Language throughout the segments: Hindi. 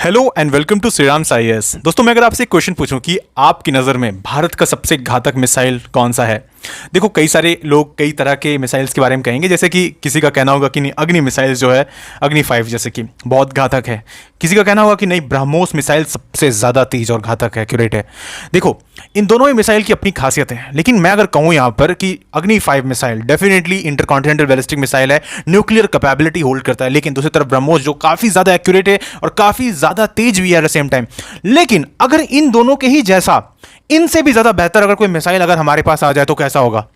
Hello and welcome to Shriram IAS. दोस्तों, मैं अगर आपसे एक क्वेश्चन पूछूं कि आपकी नज़र में भारत का सबसे घातक मिसाइल कौन सा है। देखो, कई सारे लोग कई तरह के मिसाइल्स के बारे में कहेंगे। जैसे कि किसी का कहना होगा कि नहीं, अग्नि मिसाइल जो है, अग्नि 5 जैसे कि बहुत घातक है। किसी का कहना होगा कि नहीं, ब्रह्मोस मिसाइल सबसे ज़्यादा तेज और घातक है, एक्यूरेट है। देखो, इन दोनों ही मिसाइल की अपनी खासियत है, लेकिन मैं अगर कहूँ यहाँ पर कि अग्नि 5 missile definitely intercontinental ballistic missile है, न्यूक्लियर कैपेबिलिटी होल्ड करता है। लेकिन दूसरी तरफ ब्रह्मोस जो काफ़ी ज़्यादा एक्यूरेट है और काफ़ी ज़्यादा तेज भी है एट द सेम टाइम। लेकिन अगर इन दोनों के ही जैसा, इनसे भी ज़्यादा बेहतर अगर कोई मिसाइल अगर हमारे पास आ जाए तो कैसा होगा।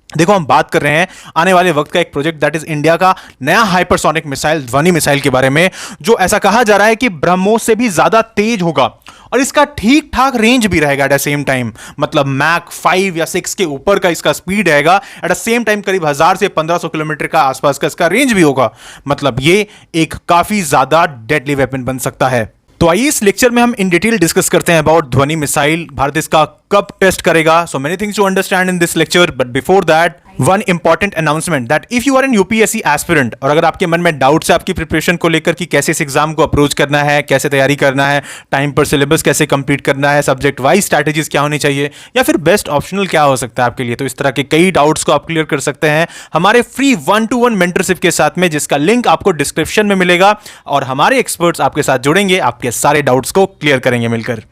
देखो, हम बात कर रहे हैं आने वाले वक्त का एक प्रोजेक्ट, दैट इज इंडिया का नया हाइपरसोनिक मिसाइल, ध्वनि मिसाइल के बारे में, जो ऐसा कहा जा रहा है कि ब्रह्मोस से भी ज्यादा तेज होगा और इसका ठीक ठाक रेंज भी रहेगा एट द सेम टाइम। मतलब मैक 5 या 6 के ऊपर का इसका स्पीड रहेगा, एट द सेम टाइम करीब 1000 से 1500 किलोमीटर का आसपास का इसका रेंज भी होगा। मतलब ये एक काफी ज्यादा डेडली वेपन बन सकता है। तो आइए इस लेक्चर में हम इन डिटेल डिस्कस करते हैं अबाउट ध्वनि मिसाइल। भारत इसका कब टेस्ट करेगा। So many things to understand in this lecture, but before that one important announcement that if you are an UPSC aspirant और अगर आपके मन में डाउट्स है आपकी प्रिपरेशन को लेकर कि कैसे इस एग्जाम को अप्रोच करना है, कैसे तैयारी करना है, टाइम पर सिलेबस कैसे कंप्लीट करना है, सब्जेक्ट वाइज स्ट्रैटेजीज क्या होनी चाहिए, या फिर बेस्ट ऑप्शनल क्या हो सकता है आपके लिए, तो इस तरह के कई डाउट्स को आप क्लियर कर सकते हैं हमारे फ्री 1-to-1 मेंटरशिप के साथ में, जिसका लिंक आपको डिस्क्रिप्शन में मिलेगा। और हमारे एक्सपर्ट्स आपके साथ जुड़ेंगे, आपके सारे डाउट्स को क्लियर करेंगे मिलकर।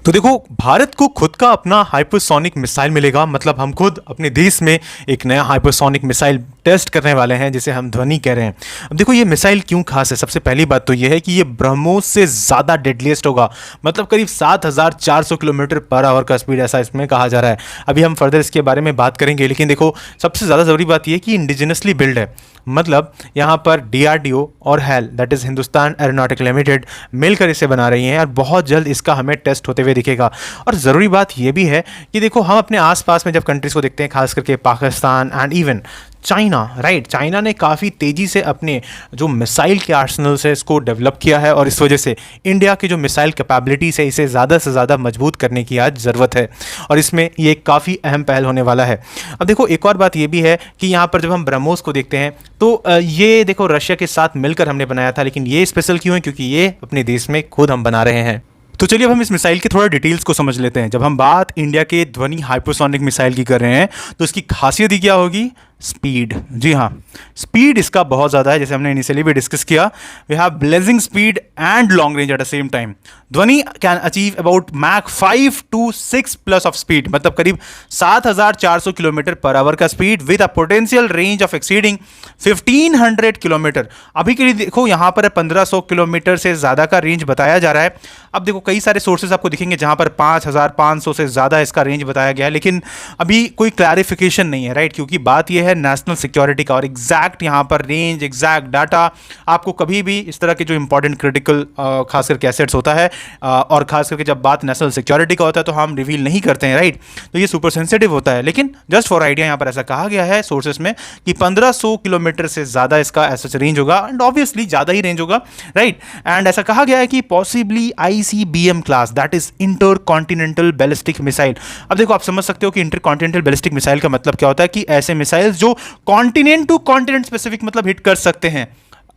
तो देखो, भारत को खुद का अपना हाइपरसोनिक मिसाइल मिलेगा। मतलब हम खुद अपने देश में एक नया हाइपरसोनिक मिसाइल टेस्ट करने वाले हैं, जिसे हम ध्वनि कह रहे हैं। अब देखो, ये मिसाइल क्यों खास है। सबसे पहली बात तो ये है कि ये ब्रह्मोस से ज़्यादा डेडलीस्ट होगा। मतलब करीब 7400 किलोमीटर पर आवर का स्पीड, ऐसा इसमें कहा जा रहा है। अभी हम फर्दर इसके बारे में बात करेंगे, लेकिन देखो, सबसे ज़्यादा ज़रूरी बात यह है कि इंडिजिनसली बिल्ड है। मतलब यहाँ पर डीआरडीओ और HAL, that is Hindustan aeronautical limited, मिलकर इसे बना रही हैं और बहुत जल्द इसका हमें टेस्ट होते हुए दिखेगा। और ज़रूरी बात यह भी है कि देखो, हम अपने आसपास में जब कंट्रीज़ को देखते हैं, खास करके Pakistan and even China, right, China ने काफ़ी तेज़ी से अपने जो मिसाइल के आर्सनल्स है इसको डेवलप किया है, और इस वजह से इंडिया की जो मिसाइल कैपेबिलिटीज है इसे ज़्यादा से ज़्यादा मजबूत करने की आज ज़रूरत है, और इसमें ये काफ़ी अहम पहल होने वाला है। अब देखो, एक और बात ये भी है कि यहाँ पर जब हम ब्रह्मोस को देखते हैं तो ये देखो रशिया के साथ मिलकर हमने बनाया था, लेकिन ये स्पेशल क्यों है, क्योंकि ये अपने देश में खुद हम बना रहे हैं। तो चलिए अब हम इस मिसाइल के थोड़ा डिटेल्स को समझ लेते हैं। जब हम बात इंडिया के ध्वनि हाइपरसोनिक मिसाइल की कर रहे हैं तो इसकी खासियत ही क्या होगी, स्पीड। जी हाँ, स्पीड इसका बहुत ज़्यादा है, जैसे हमने इनिशियली भी डिस्कस किया। We have blazing speed and long range at the same time. Dhvani can achieve about mach 5 to 6 plus of speed, मतलब करीब 7400 किलोमीटर पर आवर का speed with a potential range of exceeding 1500 kilometre. अभी के लिए देखो यहाँ पर 1500 किलोमीटर से ज़्यादा का रेंज बताया जा रहा है। अब देखो, कई सारे सोर्सेज आपको दिखेंगे जहाँ पर 5500 से ज़्यादा इसका रेंज बताया गया है, लेकिन अभी कोई क्लैरिफिकेशन नहीं है, राइट, क्योंकि बात यह है नेशनल सिक्योरिटी का। और एग्जैक्ट यहाँ पर रेंज, एग्जैक्ट डाटा आपको कभी भी इस तरह के जो इंपॉर्टेंट क्रिटिकल खास करके एसेट्स होता है, और खास करके जब बात नेशनल सिक्योरिटी का होता है तो हम रिवील नहीं करते हैं, राइट, तो ये सुपर सेंसिटिव होता है। लेकिन जस्ट फॉर आइडिया यहाँ पर ऐसा कहा गया है सोर्सेस में कि 1500 किलोमीटर से ज़्यादा इसका ऐसा रेंज होगा, एंड ऑब्वियसली ज़्यादा ही रेंज होगा, राइट। एंड ऐसा कहा गया है कि possibly ICBM class, that is inter continental ballistic missile. अब देखो, आप समझ सकते हो कि इंटर कॉन्टिनेंटल बैलिस्टिक मिसाइल का मतलब क्या होता है, कि ऐसे मिसाइल जो कॉन्टिनेंट टू कॉन्टिनेंट स्पेसिफिक मतलब हिट कर सकते हैं।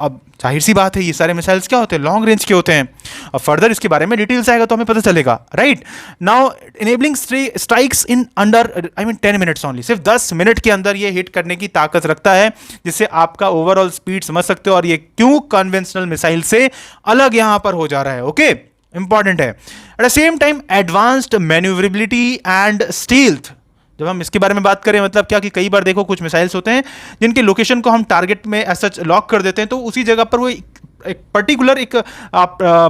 अब जाहिर सी बात है, ये सारे मिसाइल्स क्या होते हैं, लॉन्ग रेंज के होते हैं। अब फर्दर इसके बारे में डिटेल्स आएगा तो हमें पता चलेगा, right. Now enabling strikes in under 10 minutes only, सिर्फ 10 मिनट के अंदर ये हिट करने की ताकत रखता है, जिससे आपका ओवरऑल स्पीड समझ सकते हो, और ये क्यों कन्वेंशनल मिसाइल से अलग यहां पर हो जा रहा है। ओके, इंपॉर्टेंट है। Eight the same time advanced manoeuvrability and stealth. जब हम इसके बारे में बात करें, मतलब क्या कि कई बार देखो कुछ मिसाइल्स होते हैं जिनके लोकेशन को हम टारगेट में एज सच लॉक कर देते हैं, तो उसी जगह पर वो एक पर्टिकुलर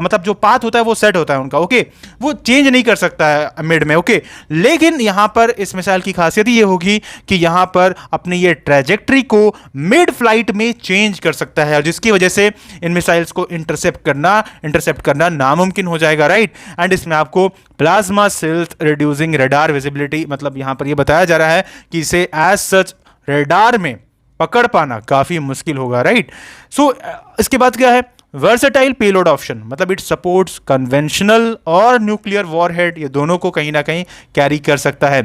मतलब जो पाथ होता है वो सेट होता है उनका, ओके, वो चेंज नहीं कर सकता है मिड में, ओके। लेकिन यहाँ पर इस मिसाइल की खासियत ये होगी कि यहाँ पर अपनी ये ट्रैजेक्टरी को मिड फ्लाइट में चेंज कर सकता है, और जिसकी वजह से इन मिसाइल्स को इंटरसेप्ट करना नामुमकिन हो जाएगा, राइट। एंड इसमें आपको प्लाज्मा सिल्थ रिड्यूसिंग रडार विजिबिलिटी, मतलब यहाँ पर ये बताया जा रहा है कि इसे एज सच रडार में पकड़ पाना काफी मुश्किल होगा, राइट। सो इसके बाद क्या है, वर्सेटाइल पेलोड ऑप्शन, मतलब इट सपोर्ट्स कन्वेंशनल और न्यूक्लियर वॉरहेड, ये दोनों को कहीं ना कहीं कैरी कर सकता है।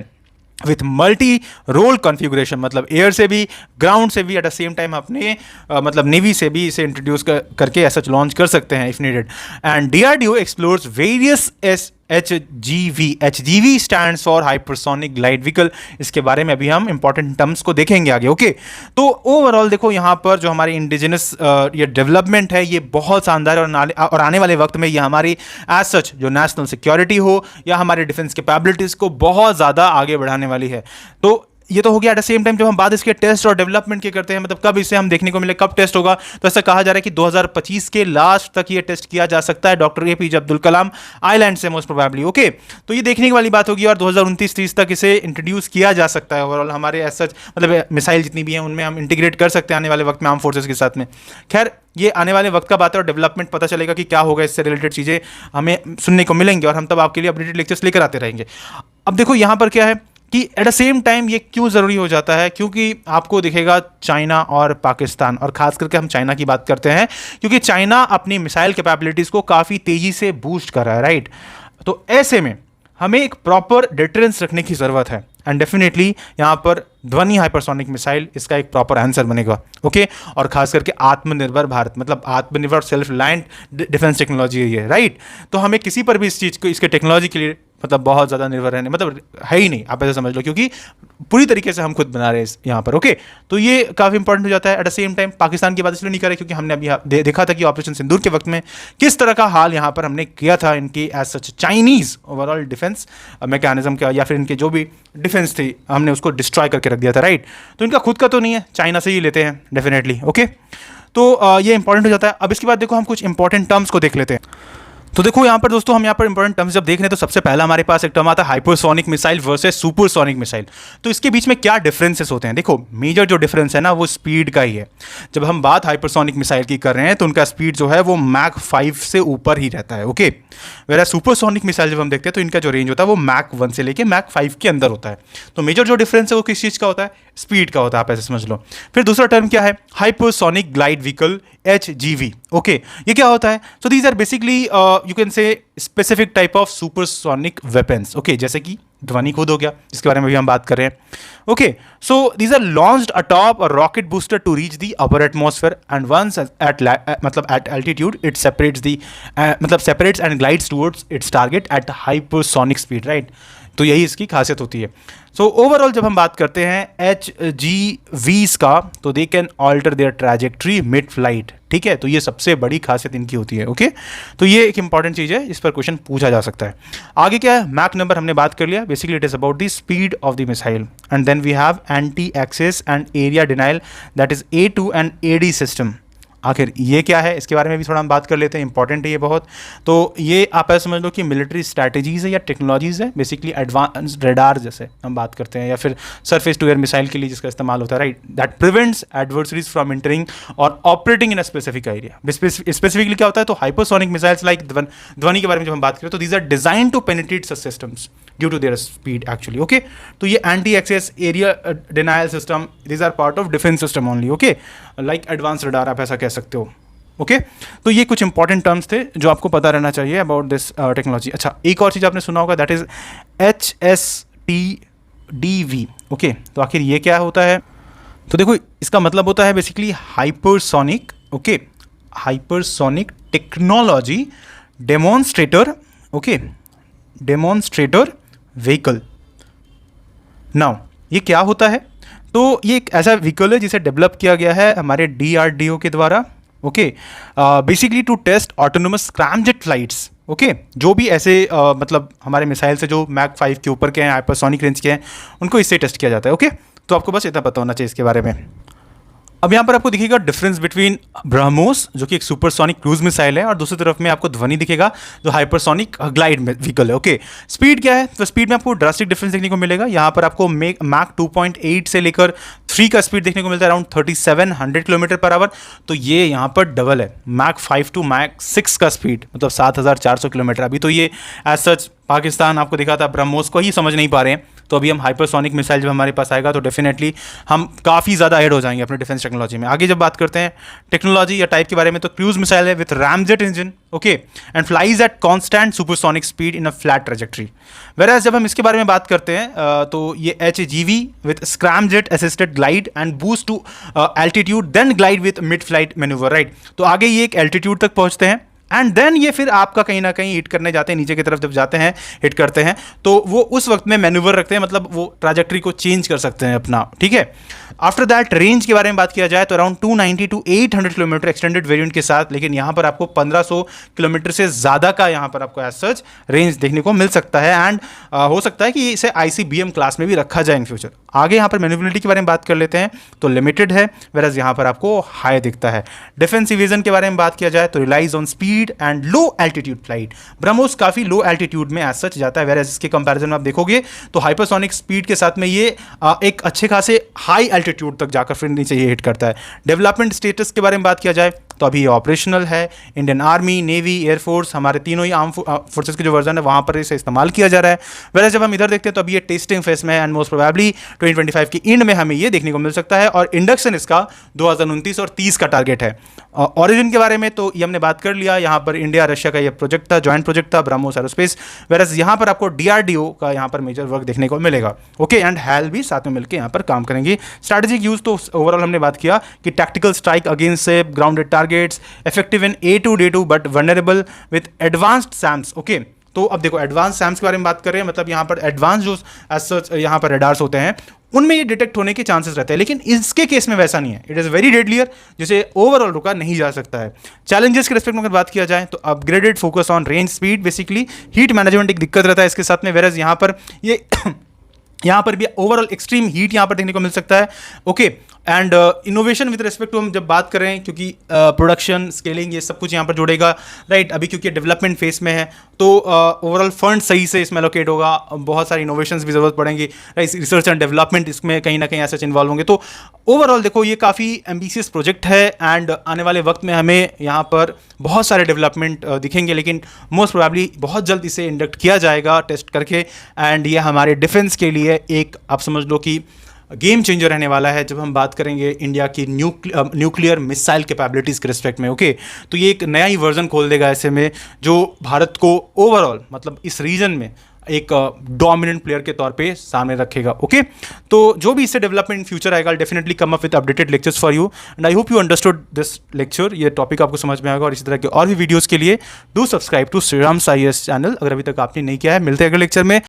विथ मल्टी रोल कॉन्फ़िगरेशन, मतलब एयर से भी ग्राउंड से भी एट द सेम टाइम अपने मतलब नेवी से भी इसे इंट्रोड्यूस करके ऐसा लॉन्च कर सकते हैं if needed. And DRDO explores various H G V stands for hypersonic glide vehicle. इसके बारे में अभी हम इंपॉर्टेंट टर्म्स को देखेंगे आगे। ओके, तो ओवरऑल देखो यहाँ पर जो हमारी इंडिजिनस ये डेवलपमेंट है ये बहुत शानदार है, और आने वाले वक्त में ये हमारी एज सच जो नेशनल सिक्योरिटी हो या हमारे डिफेंस कैपेबिलिटीज़ को बहुत ज़्यादा आगे बढ़ाने वाली है। तो ये तो हो गया। एट द सेम टाइम जब हम बात इसके टेस्ट और डेवलपमेंट की करते हैं, मतलब कब इसे हम देखने को मिले, कब टेस्ट होगा, तो ऐसा कहा जा रहा है कि 2025 के लास्ट तक ये टेस्ट किया जा सकता है doctor APJ Abdul Kalam island से मोस्ट प्रोबेबली। ओके, तो ये देखने वाली बात होगी, और 2029-30 तक इसे इंट्रोड्यूस किया जा सकता है। ओवरऑल हमारे एज सच मतलब मिसाइल जितनी भी हैं उनमें हम इंटीग्रेट कर सकते हैं आने वाले वक्त में आर्म फोर्सेज के साथ में। खैर ये आने वाले वक्त का बात है, और डेवलपमेंट पता चलेगा कि क्या होगा, इससे रिलेटेड चीज़ें हमें सुनने को मिलेंगे, और हम तब आपके लिए अपडेटेड लेक्चर्स लेकर आते रहेंगे। अब देखो यहाँ पर क्या है कि एट द सेम टाइम ये क्यों ज़रूरी हो जाता है, क्योंकि आपको दिखेगा चाइना और पाकिस्तान, और ख़ास करके हम चाइना की बात करते हैं क्योंकि चाइना अपनी मिसाइल कैपेबिलिटीज़ को काफ़ी तेज़ी से बूस्ट कर रहा है, राइट। तो ऐसे में हमें एक प्रॉपर डिटरेंस रखने की ज़रूरत है, एंड डेफिनेटली यहाँ पर ध्वनि हाइपरसोनिक मिसाइल इसका एक प्रॉपर आंसर बनेगा। ओके, और खास करके आत्मनिर्भर भारत, मतलब आत्मनिर्भर सेल्फ रिलायंट डिफेंस टेक्नोलॉजी है ये, राइट। तो हमें किसी पर भी इस चीज़ को, इसके टेक्नोलॉजी के लिए मतलब बहुत ज़्यादा निर्भर रहने मतलब है ही नहीं, आप ऐसा समझ लो, क्योंकि पूरी तरीके से हम खुद बना रहे हैं यहाँ पर। ओके, तो ये काफ़ी इंपॉर्टेंट हो जाता है। Eight the same time Pakistan की बात इसलिए नहीं कर रहे क्योंकि हमने अभी देखा था कि ऑपरेशन सिंदूर के वक्त में किस तरह का हाल यहाँ पर हमने किया था इनकी as such Chinese overall defence mechanism का, या फिर इनके जो भी डिफेंस थी हमने उसको डिस्ट्रॉय करके रख दिया था, राइट। तो इनका खुद का तो नहीं है, चाइना से ही लेते हैं डेफिनेटली। ओके, तो ये इंपॉर्टेंट हो जाता है। अब इसके बाद देखो हम कुछ इंपॉर्टेंट टर्म्स को देख लेते हैं। तो देखो यहाँ पर दोस्तों हम यहाँ पर इंपॉर्टेंट टर्म्स जब देख रहे हैं तो सबसे पहला हमारे पास एक टर्म आता है hypersonic missile versus supersonic missile. तो इसके बीच में क्या डिफरेंसेस होते हैं? देखो मेजर जो डिफरेंस है ना वो स्पीड का ही है। जब हम बात हाइपरसोनिक मिसाइल की कर रहे हैं तो उनका स्पीड जो है वो मैक 5 से ऊपर ही रहता है। ओके, वेरा सुपरसोनिक मिसाइल जब हम देखते हैं तो इनका जो रेंज होता है वो मैक 1 से लेके मैक 5 के अंदर होता है। तो मेजर जो डिफरेंस है वो किस चीज़ का होता है? स्पीड का होता है, आप ऐसे समझ लो। फिर दूसरा टर्म क्या है? Hypersonic glide vehicle HGV। Okay, ये क्या होता है? So these are basically you can say specific type of supersonic weapons. Okay, जैसे कि ध्वनि खुद हो गया, जिसके बारे में भी हम बात कर रहे हैं। Okay, so these are launched atop a rocket booster to reach the upper atmosphere and once at मतलब at altitude it separates the मतलब separates and glides towards its target at hypersonic speed, right. तो यही इसकी खासियत होती है। सो ओवरऑल जब हम बात करते हैं HGVs का, तो they can alter their trajectory mid flight. ठीक है, तो ये सबसे बड़ी खासियत इनकी होती है। ओके, तो ये एक इंपॉर्टेंट चीज़ है, इस पर क्वेश्चन पूछा जा सकता है। आगे क्या है? मैक नंबर हमने बात कर लिया। Basically it is about the speed of the missile, and then we have anti access and area denial, that is A2 and AD system. आखिर ये क्या है, इसके बारे में भी थोड़ा हम बात कर लेते हैं, इंपॉर्टेंट है ये बहुत। तो ये आप ऐसा समझ लो कि मिलिट्री स्ट्रैटेजीज़ है या टेक्नोलॉजीज़ है, बेसिकली एडवांस्ड रेडार जैसे हम बात करते हैं, या फिर सरफेस टू एयर मिसाइल के लिए जिसका इस्तेमाल होता है, right, that prevents adversaries from entering और operating in a specific area. Specifically क्या होता है? तो हाइपरसोनिक मिसाइल्स लाइक ध्वनि के बारे में जब हम बात करें तो these are design to penetrate such systems due to their speed actually. Okay, तो ये anti access area denial system, these are part of defence system only. Okay, like advance radar आप ऐसा कह सकते हो। ओके, तो ये कुछ इंपॉर्टेंट टर्म्स थे जो आपको पता रहना चाहिए अबाउट दिस टेक्नोलॉजी। अच्छा, एक और चीज़ आपने सुना होगा, दैट इज HSTDV। ओके, तो आखिर ये क्या होता है? तो देखो इसका मतलब होता है basically hypersonic, okay, hypersonic technology demonstrator, okay, demonstrator vehicle. Now ये क्या होता है? तो ये एक ऐसा व्हीकल है जिसे डेवलप किया गया है हमारे DRDO के द्वारा। Okay, basically to test autonomous scramjet flights. Okay, जो भी ऐसे मतलब हमारे मिसाइल से जो मैक 5 के ऊपर के हैं, हाइपरसोनिक रेंज के हैं, उनको इससे टेस्ट किया जाता है। ओके, तो आपको बस इतना पता होना चाहिए इसके बारे में। अब यहाँ पर आपको दिखेगा डिफरेंस बिटवीन ब्रह्मोस जो कि एक सुपरसोनिक क्रूज मिसाइल है, और दूसरी तरफ में आपको ध्वनि दिखेगा जो हाइपरसोनिक ग्लाइड व्हीकल है। ओके, स्पीड क्या है? तो स्पीड में आपको ड्रास्टिक डिफरेंस देखने को मिलेगा। यहाँ पर आपको मैक 2.8 से लेकर 3 का स्पीड देखने को मिलता है, अराउंड 3700 किलोमीटर पर आवर। तो ये यहाँ पर डबल है, मैक 5 टू मैक 6 का स्पीड, मतलब 7400 किलोमीटर। अभी तो ये एज सच पाकिस्तान आपको दिखा था ब्रह्मोस को ही समझ नहीं पा रहे हैं, तो अभी हम हाइपरसोनिक मिसाइल जब हमारे पास आएगा तो डेफिनेटली हम काफ़ी ज़्यादा ऐड हो जाएंगे अपने डिफेंस टेक्नोलॉजी में। आगे जब बात करते हैं टेक्नोलॉजी या टाइप के बारे में, तो क्रूज मिसाइल है with ramjet engine, okay, and flies at constant supersonic speed in a flat trajectory. वेराज जब हम इसके बारे में बात करते हैं तो ये HAGV with scramjet assisted glide and boost to altitude then glide with mid flight manoeuvre, right. तो आगे ये एक एल्टीट्यूड तक पहुंचते हैं एंड देन ये फिर आपका कहीं ना कहीं हिट करने जाते हैं, नीचे की तरफ जब जाते हैं हिट करते हैं तो वो उस वक्त में मैन्यूवर रखते हैं, मतलब वो ट्रैजेक्टरी को चेंज कर सकते हैं अपना, ठीक है। आफ्टर दैट रेंज के बारे में बात किया जाए तो around 290 to 800 kilometre extended variant के साथ, लेकिन यहाँ पर आपको 1500 किलोमीटर से ज़्यादा का यहाँ पर आपको एज सच रेंज देखने को मिल सकता है एंड हो सकता है कि इसे ICBM क्लास में भी रखा जाए इन फ्यूचर। आगे यहाँ पर मैन्यूवरेबिलिटी के बारे में बात कर लेते हैं तो लिमिटेड है, वेराज यहाँ पर आपको हाई दिखता है। डिफेंस इवेजन के बारे में बात किया जाए तो relies on speed and low altitude flight. BrahMos काफ़ी लो एल्टीट्यूड में एज सच जाता है, वेराज इसके कंपैरिजन में आप देखोगे तो हाइपरसोनिक स्पीड के साथ में ये एक अच्छे खासे हाई एल्टीट्यूड तक जाकर फिर नीचे ये हिट करता है। डेवलपमेंट स्टेटस के बारे में बात किया जाए तो अभी ये ऑपरेशनल है, इंडियन आर्मी, नेवी, एयरफोर्स, हमारे तीनों ही आर्म फोर्सेस के जो वर्जन है वहाँ पर इसे इस्तेमाल किया जा रहा है। वैसे जब हम इधर देखते हैं तो अभी ये टेस्टिंग फेस में है एंड मोस्ट प्रोबेबली 2025 की एंड में हमें ये देखने को मिल सकता है और इंडक्शन इसका 2029 और 30 का टारगेट है। ऑरिजिन के बारे में तो ये हमने बात कर लिया, यहाँ पर इंडिया रशिया का ये प्रोजेक्ट था, जॉइंट प्रोजेक्ट था ब्रह्मोस एरोस्पेस, वेरस यहाँ पर आपको DRDO का यहाँ पर मेजर वर्क देखने को मिलेगा, ओके, एंड हैल भी साथ में मिलकर यहाँ पर काम करेंगे। स्ट्रैटेजिक यूज तो ओवरऑल हमने बात किया कि टैक्टिकल स्ट्राइक अगेंस्ट से grounded targets, effective in A2 D2 but vulnerable with advanced SAMs, okay. तो अब देखो एडवांस सैम्स के बारे में बात कर रहे हैं, मतलब यहाँ पर एडवांस जो एज सच यहाँ पर रडार्स होते हैं उनमें ये डिटेक्ट होने के चांसेस रहते हैं, लेकिन इसके केस में वैसा नहीं है, इट इज़ वेरी डेडलियर, जिसे ओवरऑल रुका नहीं जा सकता है। चैलेंजेस के रिस्पेक्ट में अगर बात किया जाए तो upgraded focus on range speed, basically heat management एक दिक्कत रहता है इसके साथ में, वेरस यहाँ पर ये यहाँ पर भी ओवरऑल एक्सट्रीम हीट यहाँ पर देखने को मिल सकता है, okay. And innovation with respect to हम जब बात कर रहे हैं, क्योंकि प्रोडक्शन स्केलिंग ये सब कुछ यहाँ पर जुड़ेगा, राइट। अभी क्योंकि डेवलपमेंट फेस में है तो ओवरऑल फंड सही से इसमें एलोकेट होगा, बहुत सारी इनोवेशंस भी ज़रूरत पड़ेंगी, राइट। रिसर्च एंड डेवलपमेंट इसमें कहीं ना कहीं ऐसे इन्वॉल्व होंगे। तो ओवरऑल देखो ये काफ़ी एम्बिशियस प्रोजेक्ट है एंड आने वाले वक्त में हमें यहाँ पर बहुत सारे डेवलपमेंट दिखेंगे, लेकिन मोस्ट प्रोबेबली बहुत जल्द इसे इंडक्ट किया जाएगा टेस्ट करके एंड ये हमारे डिफेंस के लिए एक आप समझ लो कि गेम चेंजर रहने वाला है जब हम बात करेंगे इंडिया की न्यूक्लियर मिसाइल कैपेबिलिटीज़ के रिस्पेक्ट में, ओके। तो ये एक नया ही वर्जन खोल देगा ऐसे में जो भारत को ओवरऑल मतलब इस रीजन में एक डोमिनेंट प्लेयर के तौर पे सामने रखेगा, ओके। तो जो भी इससे डेवलपमेंट इन फ्यूचर आएगा, definitely come up with updated lectures for you and I hope you understood this lecture. ये टॉपिक आपको समझ में आएगा और इसी तरह के और भी वीडियोस के लिए do subscribe to Shriram's IAS channel अगर अभी तक आपने नहीं किया है। मिलते हैं अगले लेक्चर में।